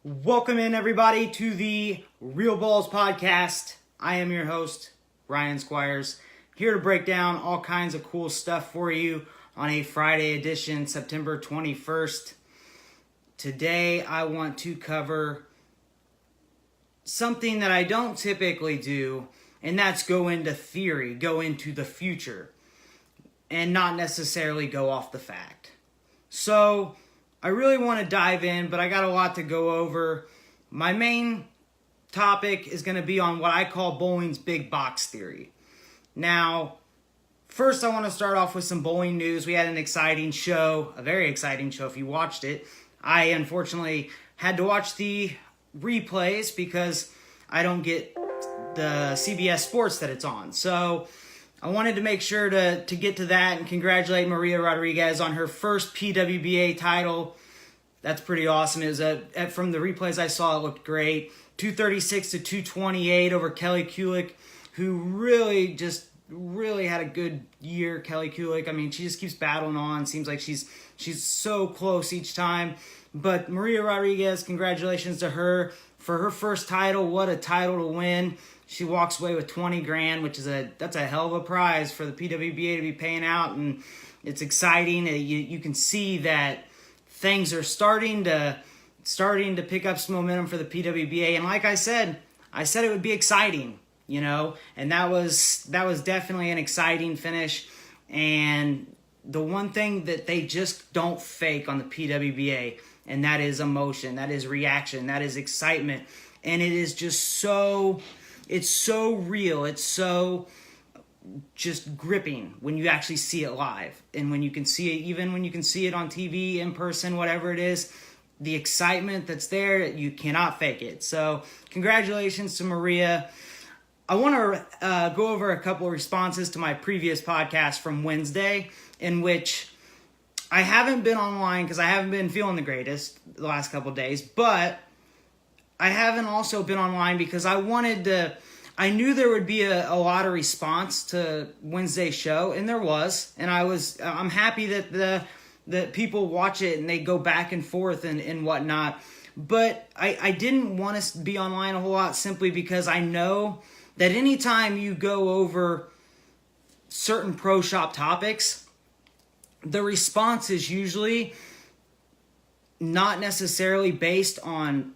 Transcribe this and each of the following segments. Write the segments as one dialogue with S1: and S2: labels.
S1: Welcome in, everybody, to the Real Ballz Podcast. I am your host, Ryan Squires, here to break down all kinds of cool stuff for you on a Friday edition, September 21st. Today, I want to cover something that I don't typically do, and that's go into theory, go into the future, and not necessarily go off the fact. So, I really want to dive in, but I got a lot to go over. My main topic is going to be on what I call bowling's big box theory. Now, first I want to start off with some bowling news. We had an exciting show, a very exciting show if you watched it. I unfortunately had to watch the replays because I don't get the CBS Sports that it's on. So I wanted to make sure to get to that and congratulate Maria Rodriguez on her first PWBA title. That's pretty awesome. It was from the replays I saw, it looked great. 236 to 228 over Kelly Kulick, who really had a good year. Kelly Kulick, I mean, she just keeps battling on. Seems like she's so close each time. But Maria Rodriguez, congratulations to her for her first title. What a title to win. She walks away with $20,000, which is that's a hell of a prize for the PWBA to be paying out, and it's exciting. You can see that things are starting to pick up some momentum for the PWBA, and like I said it would be exciting, and that was definitely an exciting finish. And the one thing that they just don't fake on the PWBA, and that is emotion, that is reaction, that is excitement, and it is just it's so real, it's so just gripping when you actually see it live, and when you can see it, even when you can see it on TV, in person, whatever it is, the excitement that's there, you cannot fake it. So congratulations to Maria. I want to go over a couple of responses to my previous podcast from Wednesday, in which I haven't been online because I haven't been feeling the greatest the last couple of days, but I haven't also been online because I knew there would be a lot of response to Wednesday's show, and there was, and I'm happy that people watch it and they go back and forth and whatnot. But I didn't want to be online a whole lot simply because I know that anytime you go over certain pro shop topics, the response is usually not necessarily based on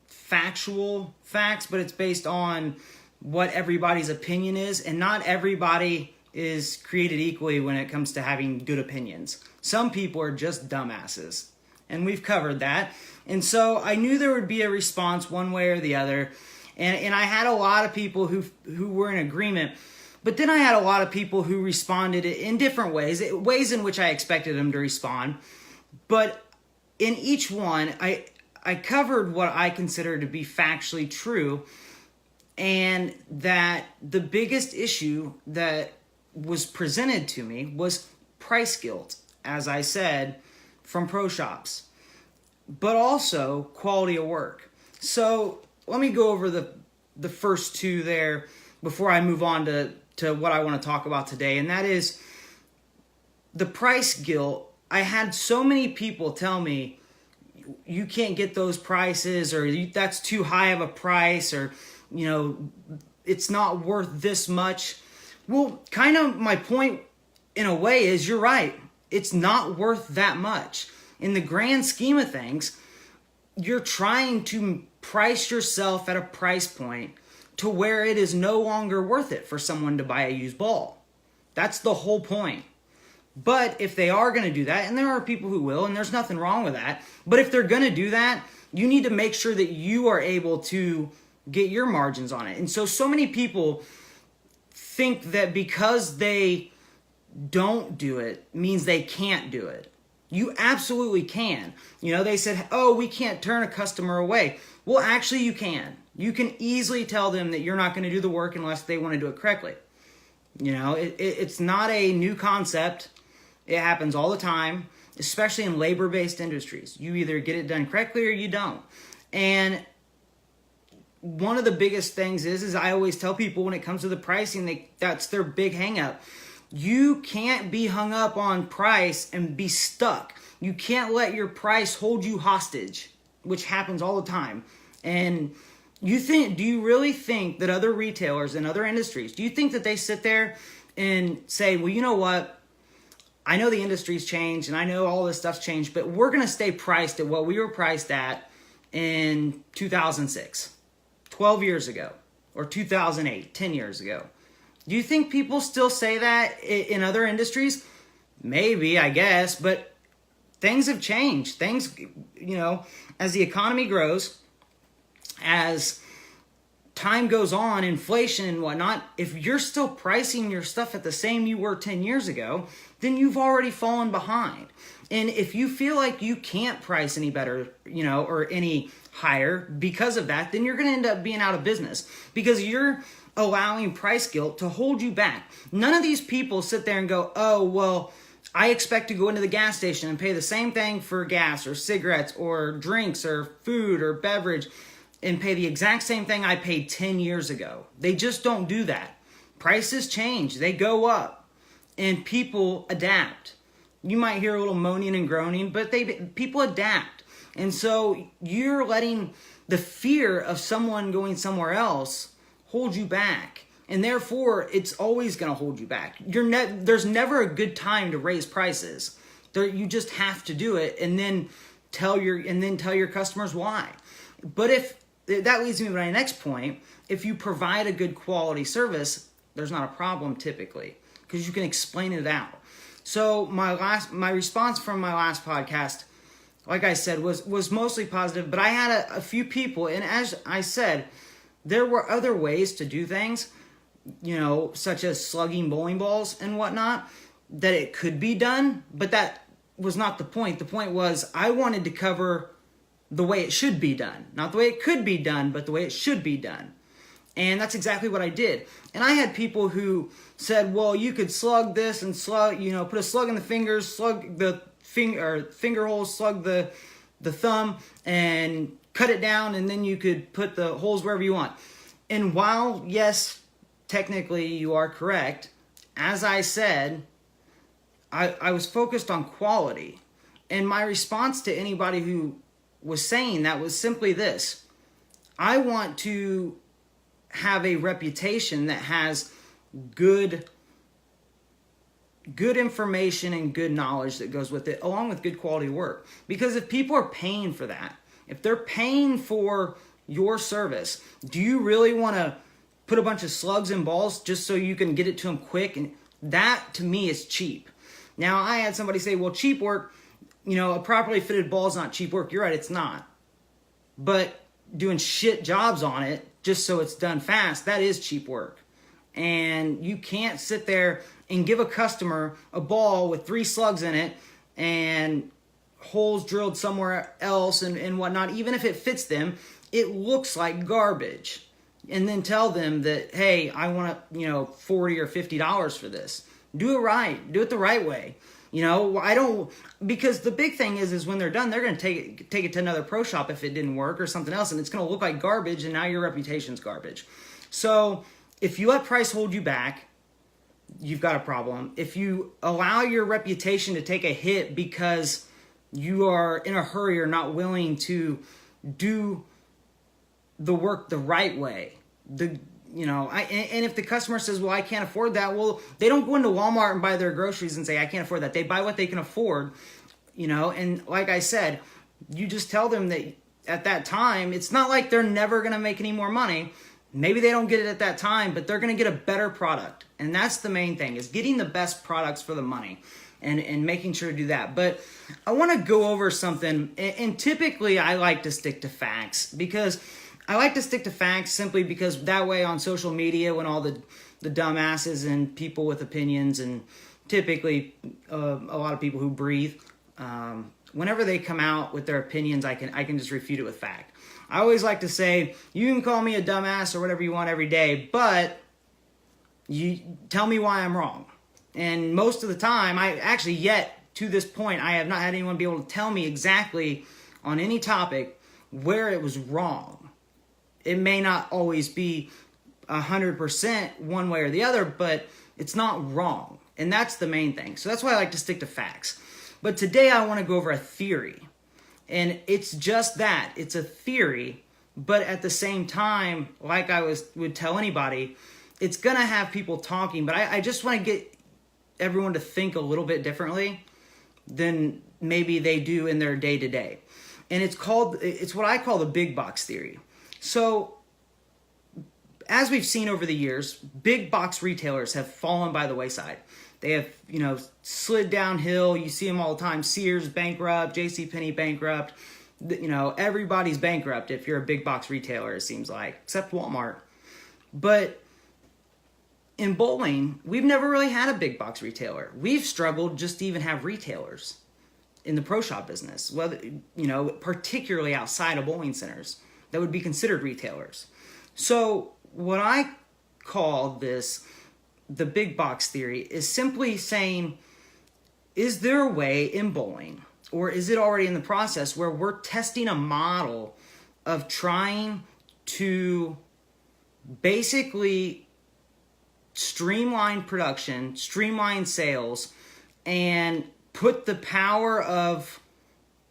S1: factual facts, but it's based on what everybody's opinion is, and not everybody is created equally when it comes to having good opinions. Some people are just dumbasses, and we've covered that. And so I knew there would be a response one way or the other, and I had a lot of people who were in agreement, but then I had a lot of people who responded in different ways in which I expected them to respond. But in each one, I covered what I consider to be factually true, and that the biggest issue that was presented to me was price guilt, as I said, from pro shops, but also quality of work. So let me go over the first two there before I move on to what I want to talk about today, and that is the price guilt. I had so many people tell me, you can't get those prices, or that's too high of a price, or it's not worth this much. Well, kind of my point in a way is you're right. It's not worth that much. In the grand scheme of things, you're trying to price yourself at a price point to where it is no longer worth it for someone to buy a used ball. That's the whole point. But if they are going to do that, and there are people who will, and there's nothing wrong with that, but if they're going to do that, you need to make sure that you are able to get your margins on it. And so many people think that because they don't do it means they can't do it. You absolutely can. They said, we can't turn a customer away. Well, actually you can. You can easily tell them that you're not going to do the work unless they want to do it correctly. It's not a new concept. It happens all the time, especially in labor-based industries. You either get it done correctly or you don't. And one of the biggest things is I always tell people when it comes to the pricing, that's their big hang up. You can't be hung up on price and be stuck. You can't let your price hold you hostage. which happens all the time. And do you really think that other retailers in other industries, do you think that they sit there and say, well, you know what? I know the industry's changed and I know all this stuff's changed, but we're going to stay priced at what we were priced at in 2006, 12 years ago, or 2008, 10 years ago. Do you think people still say that in other industries? Maybe, I guess, but things have changed. Things, as the economy grows, as time goes on, inflation and whatnot, if you're still pricing your stuff at the same you were 10 years ago, then you've already fallen behind. And if you feel like you can't price any better, or any higher because of that, then you're going to end up being out of business because you're allowing price guilt to hold you back. None of these people sit there and go, oh, well, I expect to go into the gas station and pay the same thing for gas or cigarettes or drinks or food or beverage and pay the exact same thing I paid 10 years ago. They just don't do that. Prices change. They go up. And people adapt. You might hear a little moaning and groaning, but people adapt. And so you're letting the fear of someone going somewhere else hold you back. And therefore, it's always going to hold you back. There's never a good time to raise prices. You just have to do it and then tell your customers why. But if that leads me to my next point, if you provide a good quality service, there's not a problem typically because you can explain it out. So my response from my last podcast, like I said, was mostly positive, but I had a few people, and as I said, there were other ways to do things, such as slugging bowling balls and whatnot, that it could be done, but that was not the point. The point was I wanted to cover the way it should be done. Not the way it could be done, but the way it should be done. And that's exactly what I did. And I had people who said, well, you could slug this and slug, put a slug in the fingers, slug the finger holes, slug the thumb, and cut it down, and then you could put the holes wherever you want. And while, yes, technically you are correct, as I said, I was focused on quality. And my response to anybody who was saying that was simply this: I want to have a reputation that has good information and good knowledge that goes with it, along with good quality work. Because if people are paying for that, if they're paying for your service, do you really want to put a bunch of slugs and balls just so you can get it to them quick? And that, to me, is cheap. Now, I had somebody say, well, cheap work, a properly fitted ball is not cheap work. You're right, it's not. But doing shit jobs on it just so it's done fast, that is cheap work. And you can't sit there and give a customer a ball with 3 slugs in it and holes drilled somewhere else and whatnot. Even if it fits them, it looks like garbage. And then tell them that, hey, I want $40 or $50 for this. Do it right. Do it the right way. Because the big thing is when they're done, they're going to take it to another pro shop if it didn't work or something else, and it's going to look like garbage, and now your reputation's garbage. So if you let price hold you back, you've got a problem. If you allow your reputation to take a hit because you are in a hurry or not willing to do the work the right way, and if the customer says, well, I can't afford that, well, they don't go into Walmart and buy their groceries and say, I can't afford that. They buy what they can afford, and like I said, you just tell them that at that time, it's not like they're never going to make any more money. Maybe they don't get it at that time, but they're going to get a better product. And that's the main thing, is getting the best products for the money and making sure to do that. But I want to go over something, and typically I like to stick to facts because I like to stick to facts simply because that way on social media, when all the dumbasses and people with opinions and typically a lot of people who breathe, whenever they come out with their opinions, I can just refute it with fact. I always like to say, you can call me a dumbass or whatever you want every day, but you tell me why I'm wrong. And most of the time, yet to this point, I have not had anyone be able to tell me exactly on any topic where it was wrong. It may not always be 100% one way or the other, but it's not wrong. And that's the main thing. So that's why I like to stick to facts. But today I want to go over a theory. And it's just that. It's a theory. But at the same time, like would tell anybody, it's going to have people talking. But I just want to get everyone to think a little bit differently than maybe they do in their day-to-day. And it's what I call the big box theory. So as we've seen over the years, big box retailers have fallen by the wayside. They have, slid downhill. You see them all the time. Sears bankrupt, J.C.Penney bankrupt. Everybody's bankrupt if you're a big box retailer, it seems like, except Walmart. But in bowling, we've never really had a big box retailer. We've struggled just to even have retailers in the pro shop business, whether, particularly outside of bowling centers that would be considered retailers. So what I call the big box theory is simply saying, is there a way in bowling, or is it already in the process, where we're testing a model of trying to basically streamline production, streamline sales, and put the power of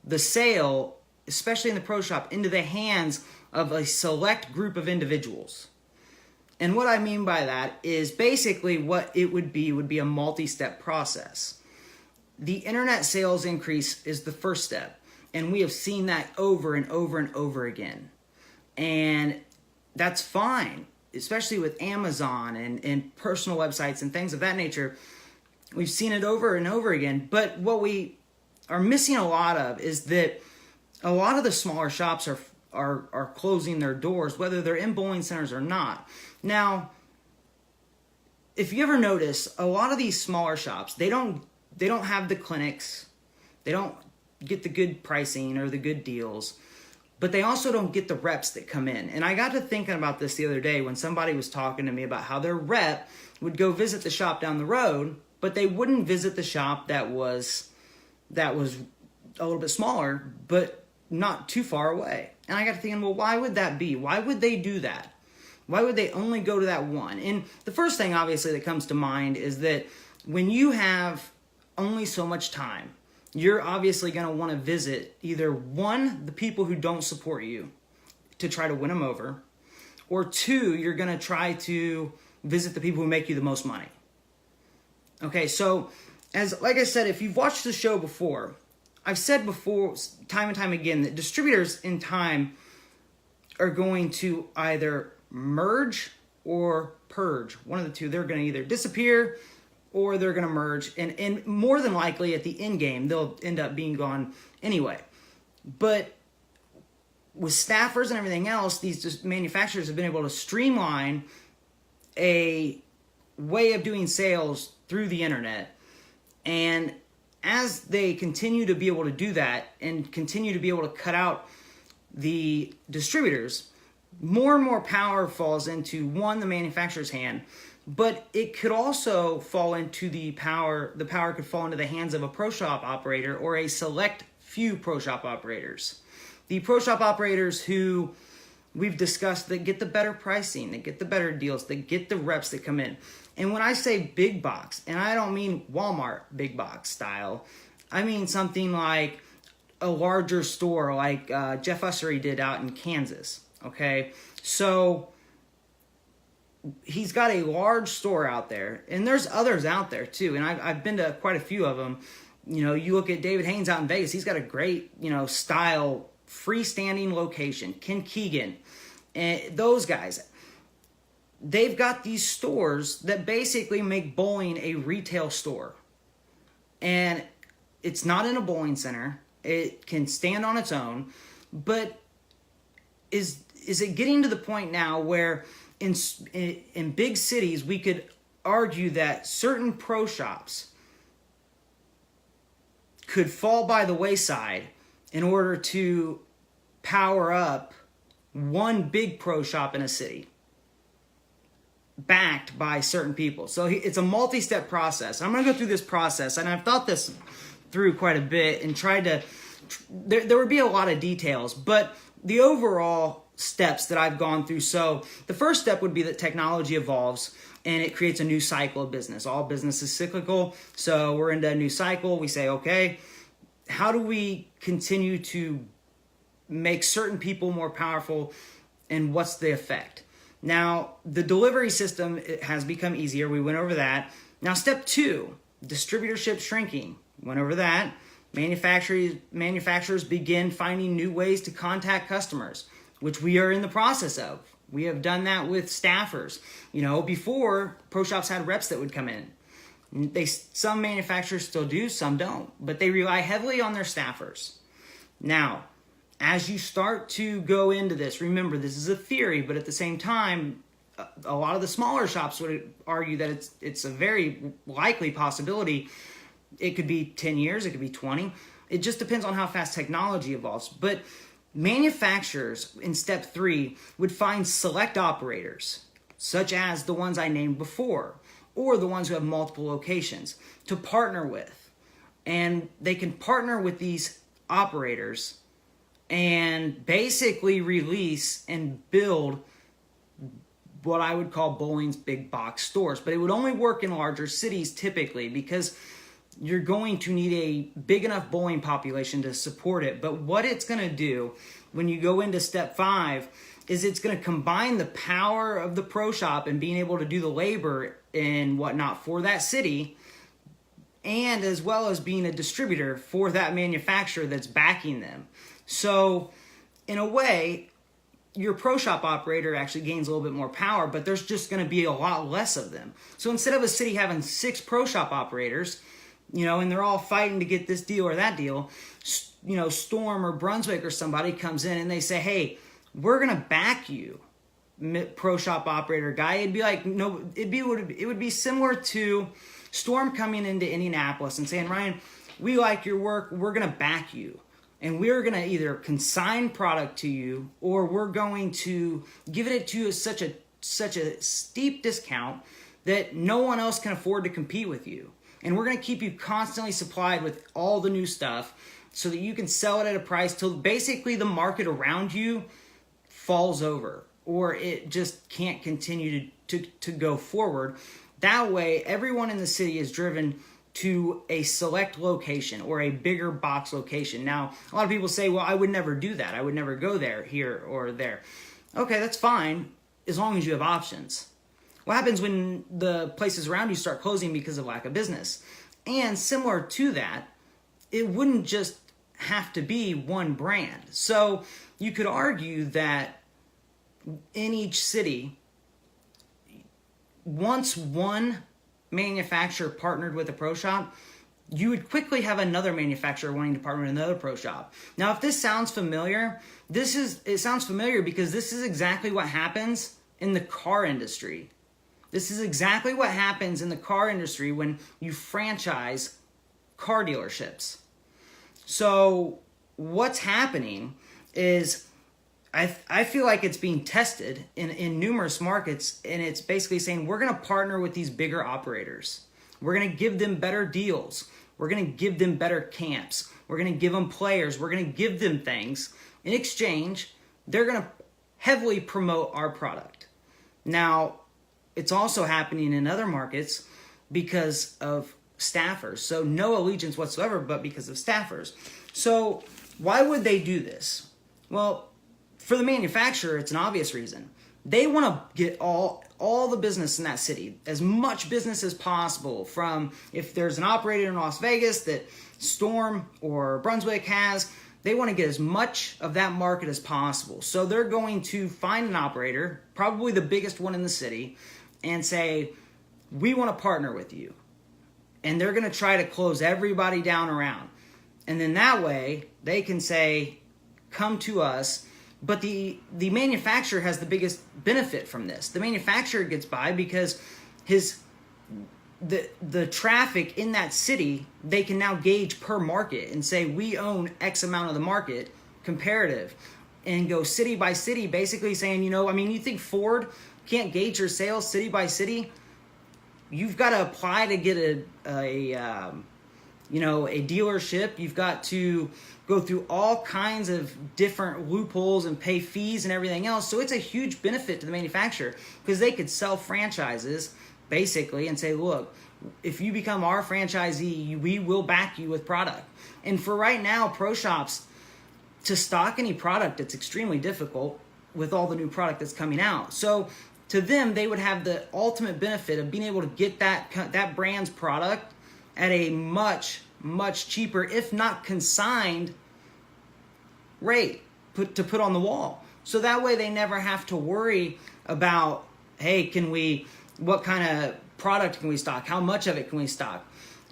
S1: the sale, especially in the pro shop, into the hands of a select group of individuals? And what I mean by that is basically what it would be a multi-step process. The internet sales increase is the first step, and we have seen that over and over and over again. And that's fine, especially with Amazon and personal websites and things of that nature. We've seen it over and over again. But what we are missing a lot of is that a lot of the smaller shops are closing their doors, whether they're in bowling centers or not. Now, if you ever notice, a lot of these smaller shops, they don't have the clinics, they don't get the good pricing or the good deals, but they also don't get the reps that come in. And I got to thinking about this the other day when somebody was talking to me about how their rep would go visit the shop down the road, but they wouldn't visit the shop that was a little bit smaller, but not too far away. And I got to thinking, well, why would that be? Why would they do that? Why would they only go to that one? And the first thing, obviously, that comes to mind is that when you have only so much time, you're obviously going to want to visit either one, the people who don't support you to try to win them over, or two, you're going to try to visit the people who make you the most money. Okay, so like I said, if you've watched the show before, I've said before, time and time again, that distributors in time are going to either merge or purge. One of the two. They're going to either disappear or they're going to merge. And more than likely at the end game, they'll end up being gone anyway. But with staffers and everything else, these manufacturers have been able to streamline a way of doing sales through the internet. And as they continue to be able to do that and continue to be able to cut out the distributors, more and more power falls into, one, the manufacturer's hand, but it could also fall into the power could fall into the hands of a pro shop operator or a select few pro shop operators. The pro shop operators who we've discussed that get the better pricing, that get the better deals, that get the reps that come in. And when I say big box, and I don't mean Walmart big box style, I mean something like a larger store like Jeff Ussery did out in Kansas. Okay, so he's got a large store out there, and there's others out there too. And I've been to quite a few of them. You look at David Haynes out in Vegas; he's got a great, style freestanding location. Ken Keegan, and those guys, they've got these stores that basically make bowling a retail store, and it's not in a bowling center. It can stand on its own, but is it getting to the point now where in big cities we could argue that certain pro shops could fall by the wayside in order to power up one big pro shop in a city backed by certain people? So it's a multi-step process. I'm going to go through this process, and I've thought this through quite a bit and tried to, there would be a lot of details, but the overall steps that I've gone through. So the first step would be that technology evolves and it creates a new cycle of business. All business is cyclical. So we're into a new cycle. We say, okay, how do we continue to make certain people more powerful, and what's the effect? Now, the delivery system has become easier. We went over that. Now, step 2, distributorship shrinking. Went over that. Manufacturers begin finding new ways to contact customers, which we are in the process of. We have done that with staffers. Before, pro shops had reps that would come in. Some manufacturers still do, some don't, but they rely heavily on their staffers. Now, as you start to go into this, remember, this is a theory, but at the same time, a lot of the smaller shops would argue that it's a very likely possibility. It could be 10 years, it could be 20. It just depends on how fast technology evolves. But manufacturers in step 3 would find select operators, such as the ones I named before, or the ones who have multiple locations, to partner with. And they can partner with these operators and basically release and build what I would call bowling's big box stores. But it would only work in larger cities typically, because you're going to need a big enough bowling population to support it. But what it's going to do when you go into step 5 is it's going to combine the power of the pro shop and being able to do the labor and whatnot for that city, and as well as being a distributor for that manufacturer that's backing them. So in a way, your pro shop operator actually gains a little bit more power, but there's just going to be a lot less of them. So instead of a city having 6 pro shop operators, and they're all fighting to get this deal or that deal, Storm or Brunswick or somebody comes in and they say, hey, we're going to back you, pro shop operator guy. It'd be like, no, it would be similar to Storm coming into Indianapolis and saying, Ryan, we like your work. We're going to back you. And we're going to either consign product to you, or we're going to give it to you at such a steep discount that no one else can afford to compete with you. And we're going to keep you constantly supplied with all the new stuff so that you can sell it at a price till basically the market around you falls over, or it just can't continue to go forward. That way, everyone in the city is driven to a select location or a bigger box location. Now, a lot of people say, well, I would never do that. I would never go there, here, or there. Okay, that's fine, as long as you have options. What happens when the places around you start closing because of lack of business? And similar to that, it wouldn't just have to be one brand. So you could argue that in each city, once one manufacturer partnered with a pro shop, you would quickly have another manufacturer wanting to partner with another pro shop. Now, if this sounds familiar, it sounds familiar because this is exactly what happens in the car industry. This is exactly what happens in the car industry when you franchise car dealerships. So what's happening is I feel like it's being tested in numerous markets, and it's basically saying we're going to partner with these bigger operators. We're going to give them better deals. We're going to give them better camps. We're going to give them players. We're going to give them things. In exchange, they're going to heavily promote our product. Now, it's also happening in other markets because of staffers. So no allegiance whatsoever, but because of staffers. So why would they do this? Well, for the manufacturer, it's an obvious reason. They want to get all the business in that city, as much business as possible. From if there's an operator in Las Vegas that Storm or Brunswick has, they want to get as much of that market as possible. So they're going to find an operator, probably the biggest one in the city, and say, we want to partner with you. And they're going to try to close everybody down around. And then that way, they can say, come to us. But the manufacturer has the biggest benefit from this. The manufacturer gets by because the traffic in that city, they can now gauge per market and say, we own X amount of the market, comparative, and go city by city, basically saying, you think Ford can't gauge your sales city by city? You've got to apply to get a dealership. You've got to go through all kinds of different loopholes and pay fees and everything else. So it's a huge benefit to the manufacturer because they could sell franchises basically and say, look, if you become our franchisee, we will back you with product. And for right now, pro shops, to stock any product, it's extremely difficult with all the new product that's coming out. So to them, they would have the ultimate benefit of being able to get that brand's product at a much, much cheaper, if not consigned rate to put on the wall. So that way they never have to worry about, hey, what kind of product can we stock? How much of it can we stock?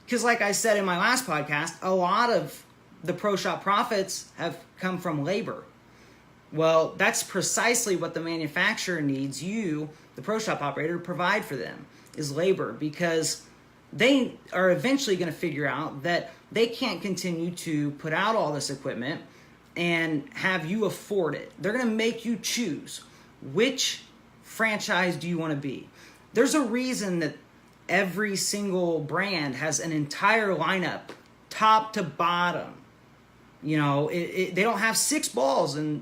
S1: Because like I said in my last podcast, a lot of the pro shop profits have come from labor. Well, that's precisely what the manufacturer needs you, the pro shop operator, to provide for them, is labor, because they are eventually going to figure out that they can't continue to put out all this equipment and have you afford it. They're going to make you choose which franchise do you want to be. There's a reason that every single brand has an entire lineup, top to bottom. You know, they don't have 6 balls on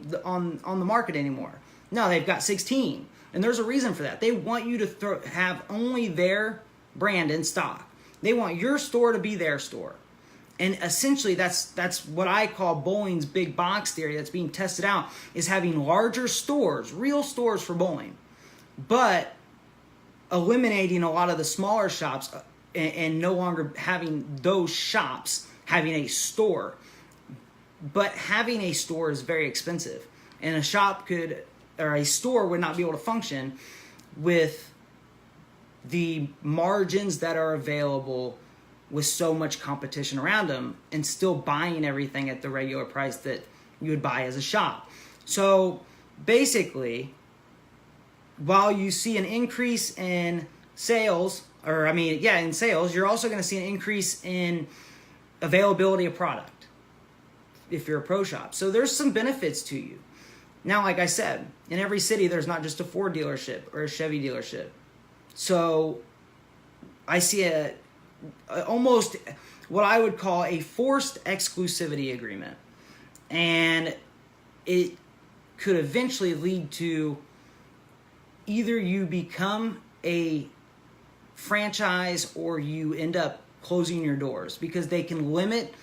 S1: the market anymore. No, they've got 16. And there's a reason for that. They want you to have only their brand in stock. They want your store to be their store. And essentially, that's what I call bowling's big box theory that's being tested out, is having larger stores, real stores for bowling, but eliminating a lot of the smaller shops and no longer having those shops having a store. But having a store is very expensive, and a store would not be able to function with the margins that are available with so much competition around them, and still buying everything at the regular price that you would buy as a shop. So basically, while you see an increase in sales, in sales, you're also going to see an increase in availability of product if you're a pro shop. So there's some benefits to you. Now, like I said, in every city, there's not just a Ford dealership or a Chevy dealership. So I see almost what I would call a forced exclusivity agreement. And it could eventually lead to either you become a franchise or you end up closing your doors, because they can limit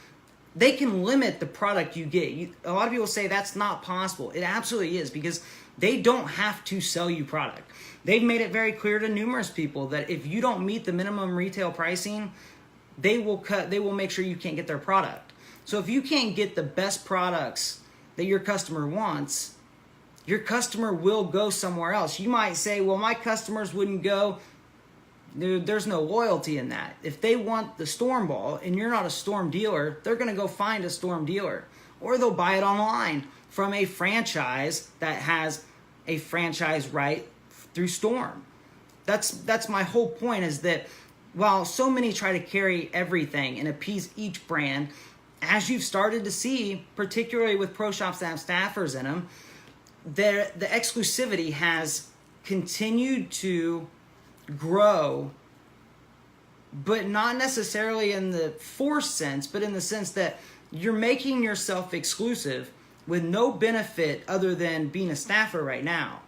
S1: the product you get. A lot of people say that's not possible. It absolutely is, because they don't have to sell you product. They've made it very clear to numerous people that if you don't meet the minimum retail pricing, they will make sure you can't get their product. So if you can't get the best products that your customer wants, your customer will go somewhere else. You might say, well, my customers wouldn't go. Dude, there's no loyalty in that. If they want the Storm ball and you're not a Storm dealer, they're going to go find a Storm dealer. Or they'll buy it online from a franchise that has a franchise right through Storm. That's my whole point, is that while so many try to carry everything and appease each brand, as you've started to see, particularly with pro shops that have staffers in them, the exclusivity has continued to grow, but not necessarily in the forced sense, but in the sense that you're making yourself exclusive with no benefit other than being a staffer right now.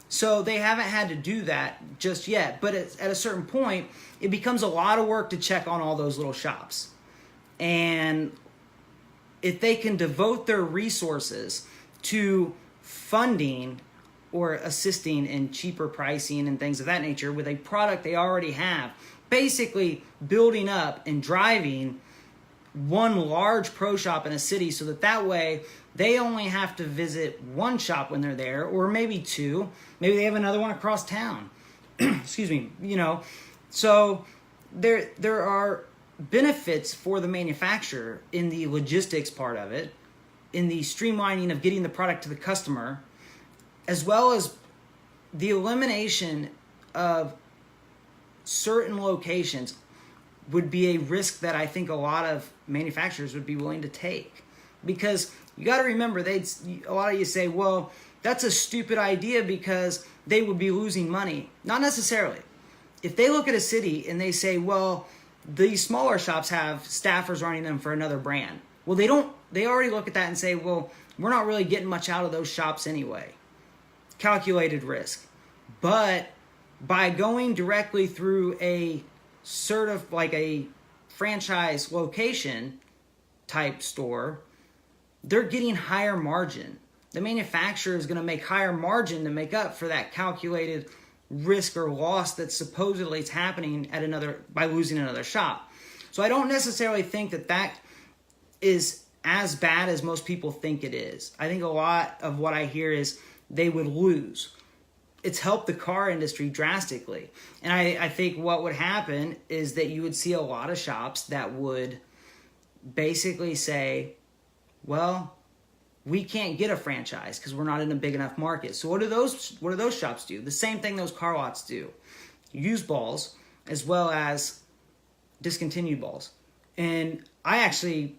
S1: So they haven't had to do that just yet, but at a certain point, it becomes a lot of work to check on all those little shops. And if they can devote their resources to funding or assisting in cheaper pricing and things of that nature with a product they already have, basically building up and driving one large pro shop in a city, so that way they only have to visit one shop when they're there, or maybe 2. Maybe they have another one across town. Excuse me. So there are benefits for the manufacturer in the logistics part of it, in the streamlining of getting the product to the customer, as well as the elimination of certain locations would be a risk that I think a lot of manufacturers would be willing to take. Because you got to remember, a lot of you say, well, that's a stupid idea because they would be losing money. Not necessarily. If they look at a city and they say, well, these smaller shops have staffers running them for another brand. Well, they already look at that and say, well, we're not really getting much out of those shops anyway. Calculated risk. But by going directly through a sort of like a franchise location type store, they're getting higher margin. The manufacturer is going to make higher margin to make up for that calculated risk or loss that supposedly is happening by losing another shop. So I don't necessarily think that is as bad as most people think it is. I think a lot of what I hear is they would lose. It's helped the car industry drastically. And I think what would happen is that you would see a lot of shops that would basically say, well, we can't get a franchise because we're not in a big enough market. So what do those shops do? The same thing those car lots do. Used balls as well as discontinued balls. And I actually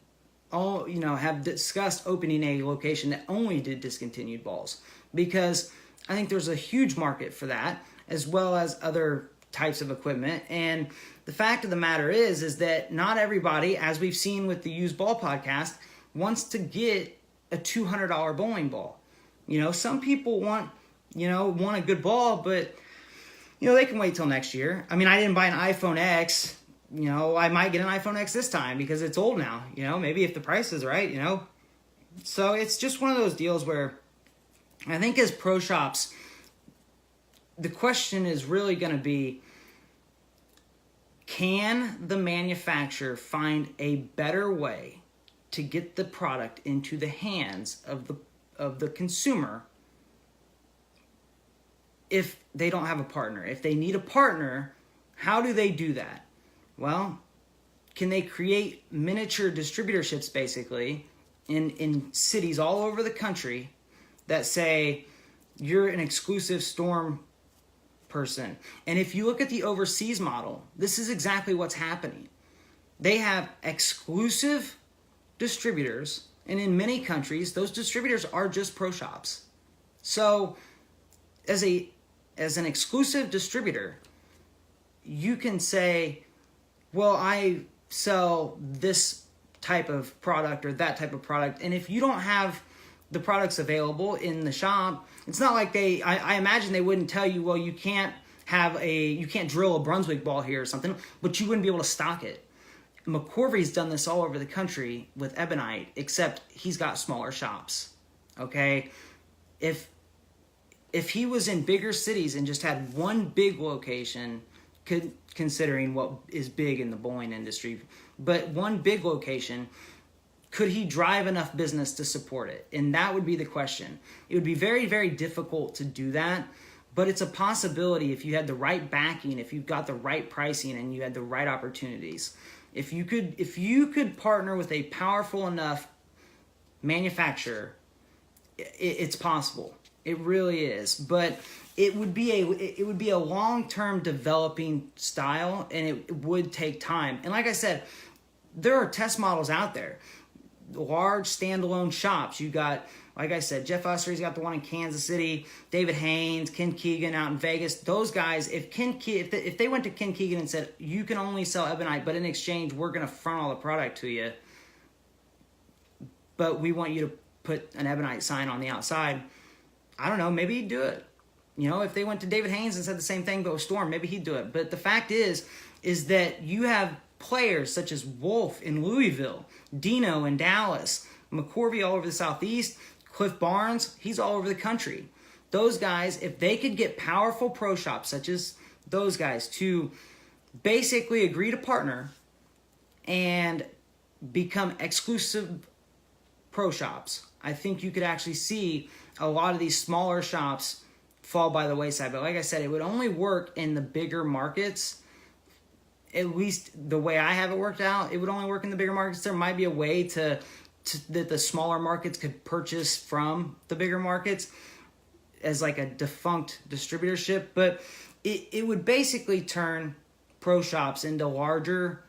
S1: have discussed opening a location that only did discontinued balls because I think there's a huge market for that as well as other types of equipment. And the fact of the matter is that not everybody, as we've seen with the Used Ball podcast, wants to get a $200 bowling ball. Some people want a good ball, but they can wait till next year. I mean, I didn't buy an iPhone X. I might get an iPhone X this time because it's old now. Maybe if the price is right. So it's just one of those deals where I think as pro shops, the question is really going to be, can the manufacturer find a better way to get the product into the hands of the consumer if they don't have a partner? If they need a partner, how do they do that? Well, can they create miniature distributorships basically in cities all over the country that say you're an exclusive Storm person? And if you look at the overseas model, this is exactly what's happening. They have exclusive distributors, and in many countries, those distributors are just pro shops. So, as an exclusive distributor, you can say, well, I sell this type of product or that type of product, and if you don't have the products available in the shop, it's not like I imagine they wouldn't tell you, well, you can't drill a Brunswick ball here or something, but you wouldn't be able to stock it. McCorvey's done this all over the country with ebonite, except he's got smaller shops. Okay? If he was in bigger cities and just had one big location, considering what is big in the bowling industry, but one big location, could he drive enough business to support it? And that would be the question. It would be very, very difficult to do that, but it's a possibility if you had the right backing, if you've got the right pricing, and you had the right opportunities. If you could partner with a powerful enough manufacturer, it's possible. It really is. But it would be a long-term developing style, and it would take time. And like I said, there are test models out there. Large standalone shops. You got, like I said, Jeff Ussery's got the one in Kansas City, David Haynes, Ken Keegan out in Vegas. Those guys, if they went to Ken Keegan and said, you can only sell ebonite, but in exchange, we're going to front all the product to you, but we want you to put an ebonite sign on the outside, I don't know, maybe he'd do it. If they went to David Haynes and said the same thing but with Storm, maybe he'd do it. But the fact is that you have players such as Wolf in Louisville, Dino in Dallas, McCorvey all over the Southeast, Cliff Barnes, he's all over the country. Those guys, if they could get powerful pro shops such as those guys to basically agree to partner and become exclusive pro shops, I think you could actually see a lot of these smaller shops fall by the wayside. But like I said, it would only work in the bigger markets. At least the way I have it worked out, it would only work in the bigger markets. There might be a way that the smaller markets could purchase from the bigger markets as like a defunct distributorship, but it would basically turn pro shops into larger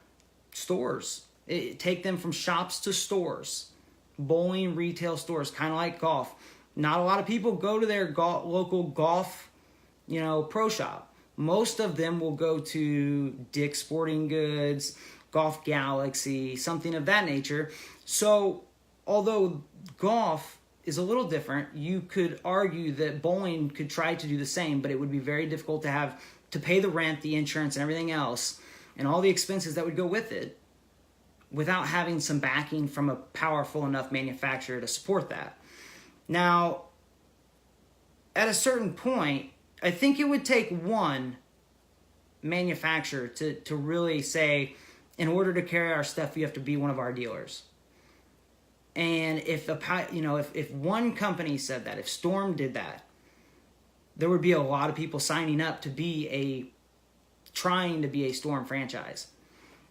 S1: stores. Take them from shops to stores, bowling retail stores, kind of like golf. Not a lot of people go to their local golf, pro shop. Most of them will go to Dick's Sporting Goods, Golf Galaxy, something of that nature. So, although golf is a little different, you could argue that bowling could try to do the same, but it would be very difficult to pay the rent, the insurance, and everything else and all the expenses that would go with it without having some backing from a powerful enough manufacturer to support that. Now, at a certain point, I think it would take one manufacturer to really say, in order to carry our stuff, you have to be one of our dealers. And if one company said that, if Storm did that, there would be a lot of people signing up to trying to be a Storm franchise.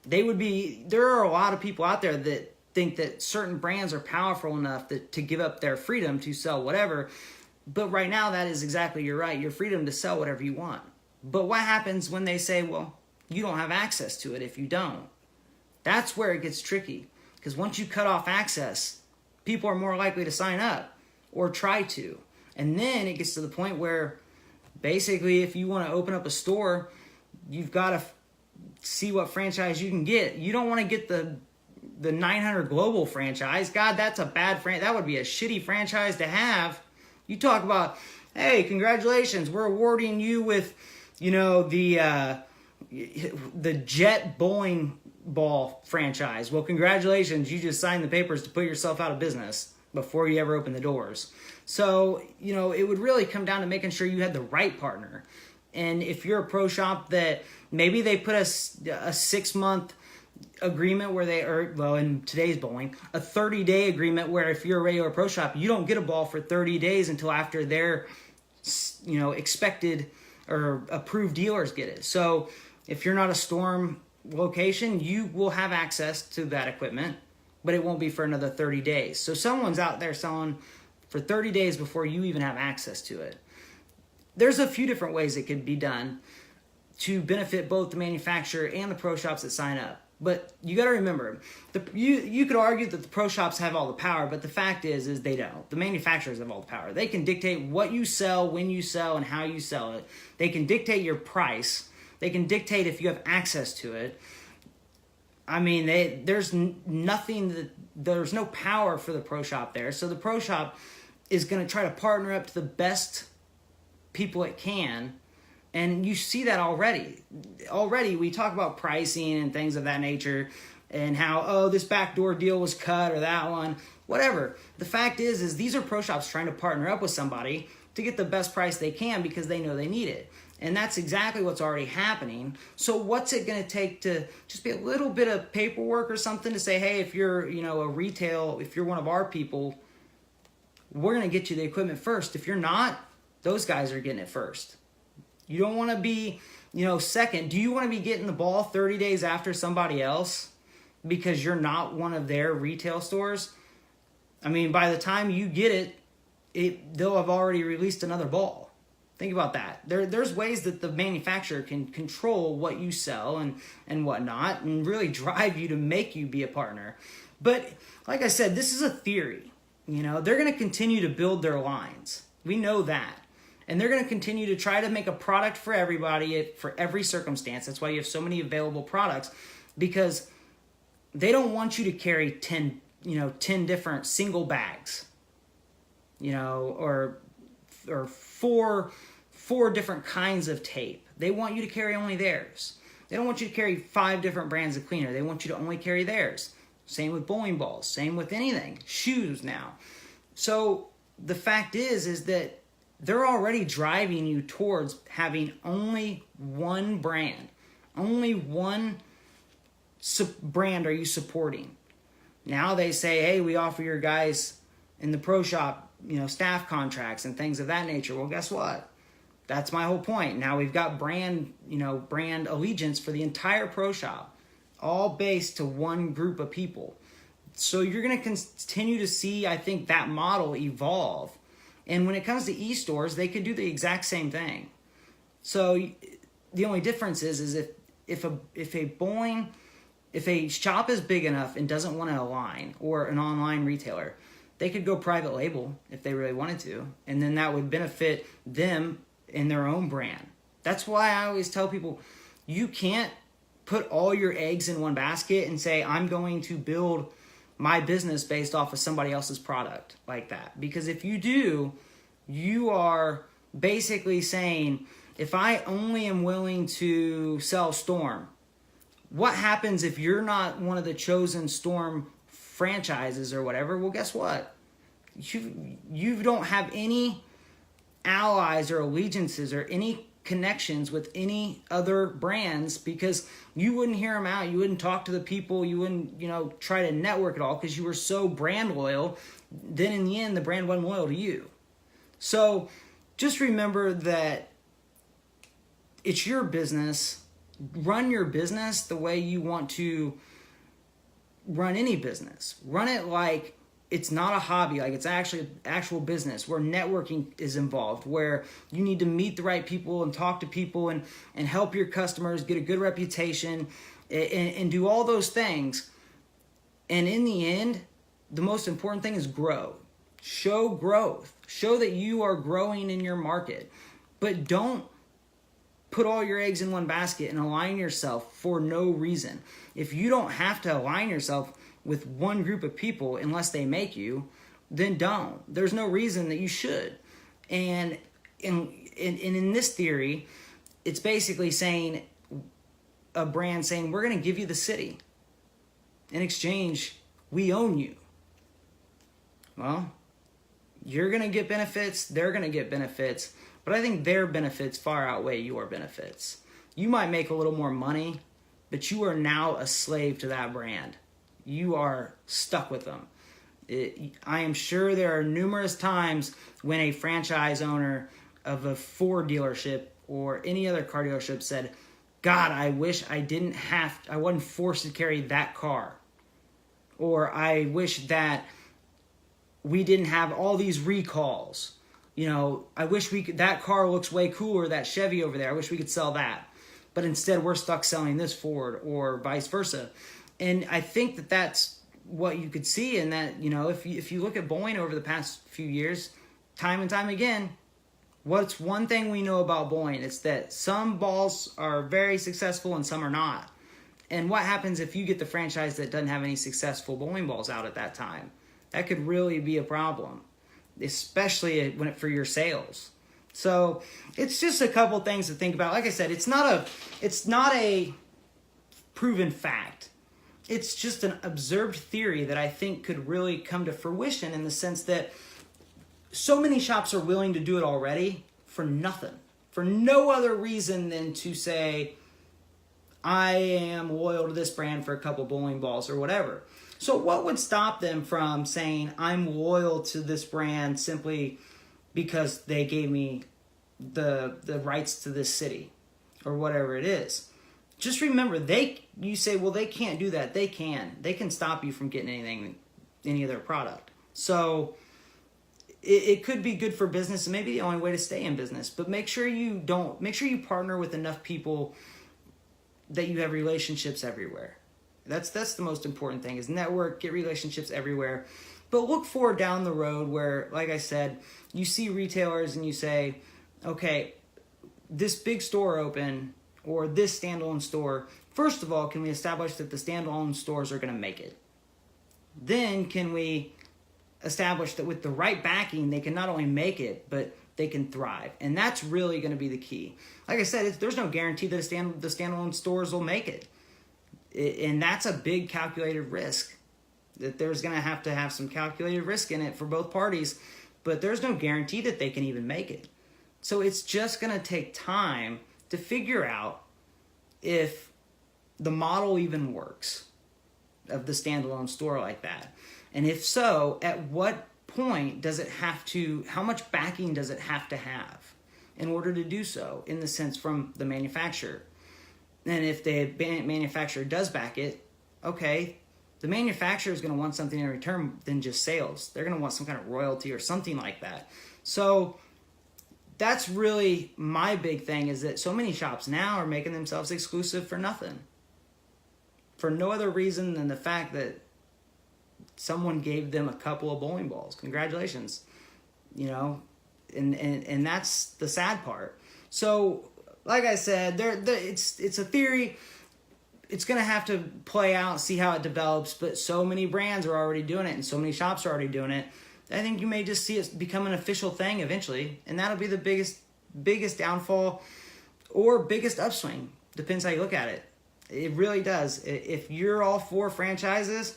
S1: There are a lot of people out there that think that certain brands are powerful enough to give up their freedom to sell whatever. But right now, that is exactly, you're right, your freedom to sell whatever you want. But what happens when they say, well, you don't have access to it if you don't? That's where it gets tricky. Because once you cut off access, people are more likely to sign up or try to. And then it gets to the point where basically if you want to open up a store, you've got to see what franchise you can get. You don't want to get the 900 Global franchise. God, that's a bad franchise. That would be a shitty franchise to have. You talk about, hey, congratulations, we're awarding you with, the Jet Bowling Ball franchise. Well, congratulations, you just signed the papers to put yourself out of business before you ever open the doors. So, it would really come down to making sure you had the right partner. And if you're a pro shop that maybe they put a 6-month agreement where in today's bowling, a 30-day agreement where if you're a regular pro shop, you don't get a ball for 30 days until after their, expected or approved dealers get it. So if you're not a Storm location, you will have access to that equipment, but it won't be for another 30 days. So someone's out there selling for 30 days before you even have access to it. There's a few different ways it could be done to benefit both the manufacturer and the pro shops that sign up. But you got to remember, you could argue that the pro shops have all the power, but the fact is they don't. The manufacturers have all the power. They can dictate what you sell, when you sell, and how you sell it. They can dictate your price. They can dictate if you have access to it. I mean, there's no power for the pro shop there. So the pro shop is going to try to partner up to the best people it can. And you see that already. Already we talk about pricing and things of that nature and how, this backdoor deal was cut or that one, whatever. The fact is these are pro shops trying to partner up with somebody to get the best price they can because they know they need it. And that's exactly what's already happening. So what's it going to take to just be a little bit of paperwork or something to say, hey, if you're, if you're one of our people, we're going to get you the equipment first. If you're not, those guys are getting it first. You don't want to be, second. Do you want to be getting the ball 30 days after somebody else because you're not one of their retail stores? I mean, by the time you get it, they'll have already released another ball. Think about that. There's ways that the manufacturer can control what you sell and whatnot and really drive you to make you be a partner. But like I said, this is a theory. They're going to continue to build their lines. We know that. And they're going to continue to try to make a product for everybody, for every circumstance. That's why you have so many available products, because they don't want you to carry 10 different single bags, or four different kinds of tape. They want you to carry only theirs. They don't want you to carry 5 different brands of cleaner. They want you to only carry theirs. Same with bowling balls. Same with anything. Shoes now. So the fact is that they're already driving you towards having only one brand. Only one brand are you supporting. Now they say, hey, we offer your guys in the pro shop, staff contracts and things of that nature. Well, guess what? That's my whole point. Now we've got brand allegiance for the entire pro shop, all based to one group of people. So you're going to continue to see, I think, that model evolve. And when it comes to e-stores, they could do the exact same thing. So the only difference is if a shop is big enough and doesn't want to align, or an online retailer, they could go private label if they really wanted to, and then that would benefit them in their own brand. That's why I always tell people, you can't put all your eggs in one basket and say, I'm going to build my business based off of somebody else's product like that. Because if you do, you are basically saying, if I only am willing to sell Storm, what happens if you're not one of the chosen Storm franchises or whatever? Well, guess what? You don't have any allies or allegiances or any connections with any other brands, because you wouldn't hear them out. You wouldn't talk to the people. You wouldn't, try to network at all because you were so brand loyal. Then in the end, the brand wasn't loyal to you. So just remember that it's your business. Run your business the way you want to run any business. Run it like it's not a hobby, like it's actually actual business where networking is involved, where you need to meet the right people and talk to people and help your customers get a good reputation and do all those things. And in the end, the most important thing is grow. Show growth. Show that you are growing in your market. But don't put all your eggs in one basket and align yourself for no reason. If you don't have to align yourself with one group of people unless they make you, then don't. There's no reason that you should. And in this theory, it's basically saying, a brand saying, we're going to give you the city. In exchange, we own you. Well, you're going to get benefits, they're going to get benefits, but I think their benefits far outweigh your benefits. You might make a little more money, but you are now a slave to that brand. You are stuck with them. I am sure there are numerous times when a franchise owner of a Ford dealership or any other car dealership said, God, I wish I wasn't forced to carry that car. Or I wish that we didn't have all these recalls. I wish that car looks way cooler, that Chevy over there. I wish we could sell that. But instead we're stuck selling this Ford, or vice versa. And I think that that's what you could see in that, if you look at Boeing over the past few years, time and time again, what's one thing we know about Boeing? It's that some balls are very successful and some are not. And what happens if you get the franchise that doesn't have any successful bowling balls out at that time? That could really be a problem, especially for your sales. So it's just a couple things to think about. Like I said, it's not a proven fact. It's just an observed theory that I think could really come to fruition, in the sense that so many shops are willing to do it already for nothing, for no other reason than to say, I am loyal to this brand for a couple bowling balls or whatever. So what would stop them from saying, I'm loyal to this brand simply because they gave me the rights to this city or whatever it is? Just remember, you say, well, they can't do that. They can stop you from getting any of their product. So it could be good for business, and maybe the only way to stay in business. But make sure you partner with enough people that you have relationships everywhere. That's the most important thing, is network, get relationships everywhere. But look forward down the road where, like I said, you see retailers and you say, okay, this big store open, or this standalone store, first of all, can we establish that the standalone stores are going to make it? Then can we establish that with the right backing, they can not only make it, but they can thrive? And that's really going to be the key. Like I said, there's no guarantee that the standalone stores will make it. And that's a big calculated risk. That there's going to have some calculated risk in it for both parties, but there's no guarantee that they can even make it. So it's just going to take time to figure out if the model even works of the standalone store like that. And if so, at what point does it how much backing does it have to have in order to do so, in the sense from the manufacturer? And if the manufacturer does back it, okay, the manufacturer is going to want something in return than just sales. They're going to want some kind of royalty or something like that. So that's really my big thing, is that so many shops now are making themselves exclusive for nothing. For no other reason than the fact that someone gave them a couple of bowling balls. Congratulations. And that's the sad part. So, like I said, it's a theory. It's going to have to play out, see how it develops, but so many brands are already doing it and so many shops are already doing it. I think you may just see it become an official thing eventually, and that'll be the biggest downfall or biggest upswing. Depends how you look at it. It really does. If you're all for franchises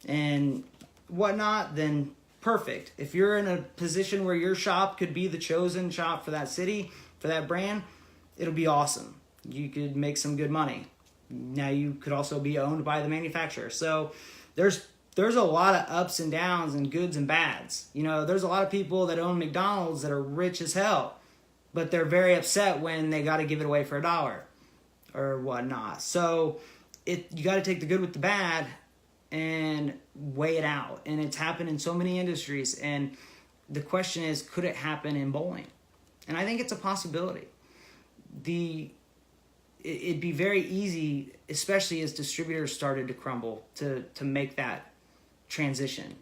S1: and whatnot, then perfect. If you're in a position where your shop could be the chosen shop for that city, for that brand, it'll be awesome. You could make some good money. Now you could also be owned by the manufacturer. So there's a lot of ups and downs and goods and bads. There's a lot of people that own McDonald's that are rich as hell, but they're very upset when they got to give it away for $1 or whatnot. So you got to take the good with the bad and weigh it out. And it's happened in so many industries. And the question is, could it happen in bowling? And I think it's a possibility. It'd be very easy, especially as distributors started to crumble, to make that transition.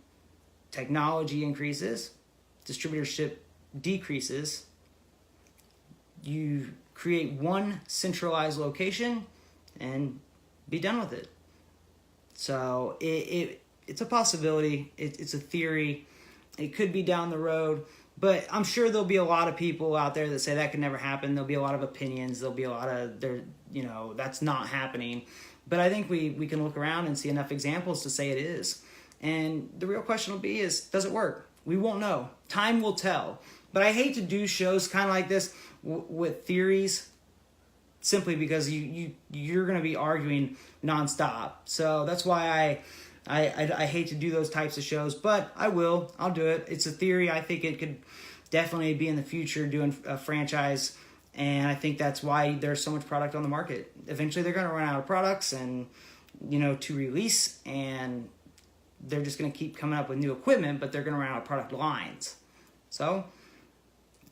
S1: Technology increases, distributorship decreases. You create one centralized location and be done with it. So it's a possibility. It's a theory. It could be down the road. But I'm sure there'll be a lot of people out there that say that could never happen. There'll be a lot of opinions. There'll be a lot of, that's not happening. But I think we can look around and see enough examples to say it is. And the real question will be is, does it work? We won't know. Time will tell. But I hate to do shows kind of like this with theories simply because you're going to be arguing nonstop. So that's why I hate to do those types of shows, but I'll do it. It's a theory. I think it could definitely be in the future doing a franchise, and I think that's why there's so much product on the market. Eventually they're going to run out of products and, to release, and they're just going to keep coming up with new equipment, but they're going to run out of product lines. So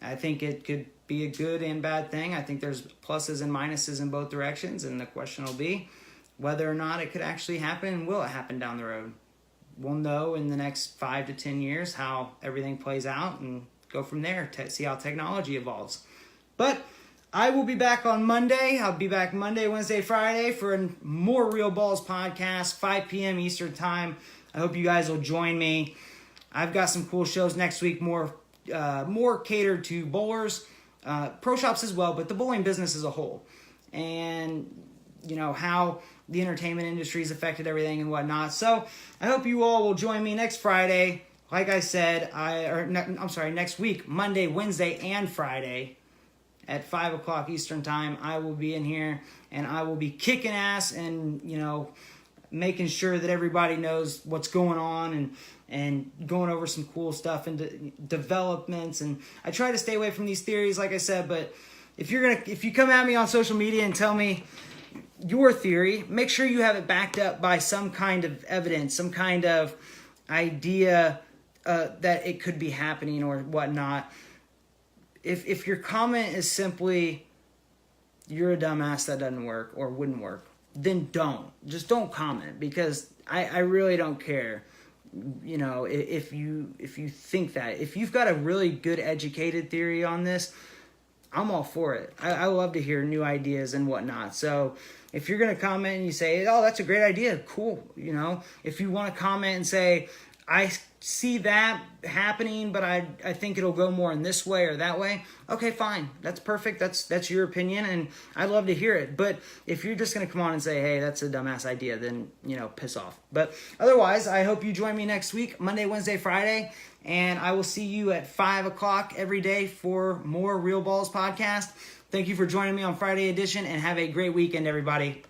S1: I think it could be a good and bad thing. I think there's pluses and minuses in both directions, and the question will be whether or not it could actually happen, and will it happen down the road. We'll know in the next 5 to 10 years how everything plays out and go from there to see how technology evolves. But I will be back on Monday. I'll be back Monday, Wednesday, Friday for more Real Ballz Podcast, 5 p.m. Eastern Time. I hope you guys will join me. I've got some cool shows next week, more catered to bowlers, pro shops as well, but the bowling business as a whole. And, how the entertainment industry has affected everything and whatnot. So I hope you all will join me next Friday. Like I said, next week, Monday, Wednesday, and Friday at 5 o'clock Eastern Time. I will be in here and I will be kicking ass and, making sure that everybody knows what's going on and going over some cool stuff and developments. And I try to stay away from these theories, like I said, but if you come at me on social media and tell me your theory, make sure you have it backed up by some kind of evidence, some kind of idea that it could be happening or whatnot. If your comment is simply, you're a dumbass, that doesn't work or wouldn't work, then just don't comment, because I really don't care. If you think that, if you've got a really good educated theory on this, I'm all for it. I love to hear new ideas and whatnot. So if you're going to comment and you say, oh, that's a great idea, cool. If you want to comment and say, I see that happening, but I think it'll go more in this way or that way, okay, fine. That's perfect. That's your opinion, and I'd love to hear it. But if you're just going to come on and say, hey, that's a dumbass idea, then, piss off. But otherwise, I hope you join me next week, Monday, Wednesday, Friday, and I will see you at 5 o'clock every day for more Real Ballz Podcast. Thank you for joining me on Friday edition, and have a great weekend, everybody.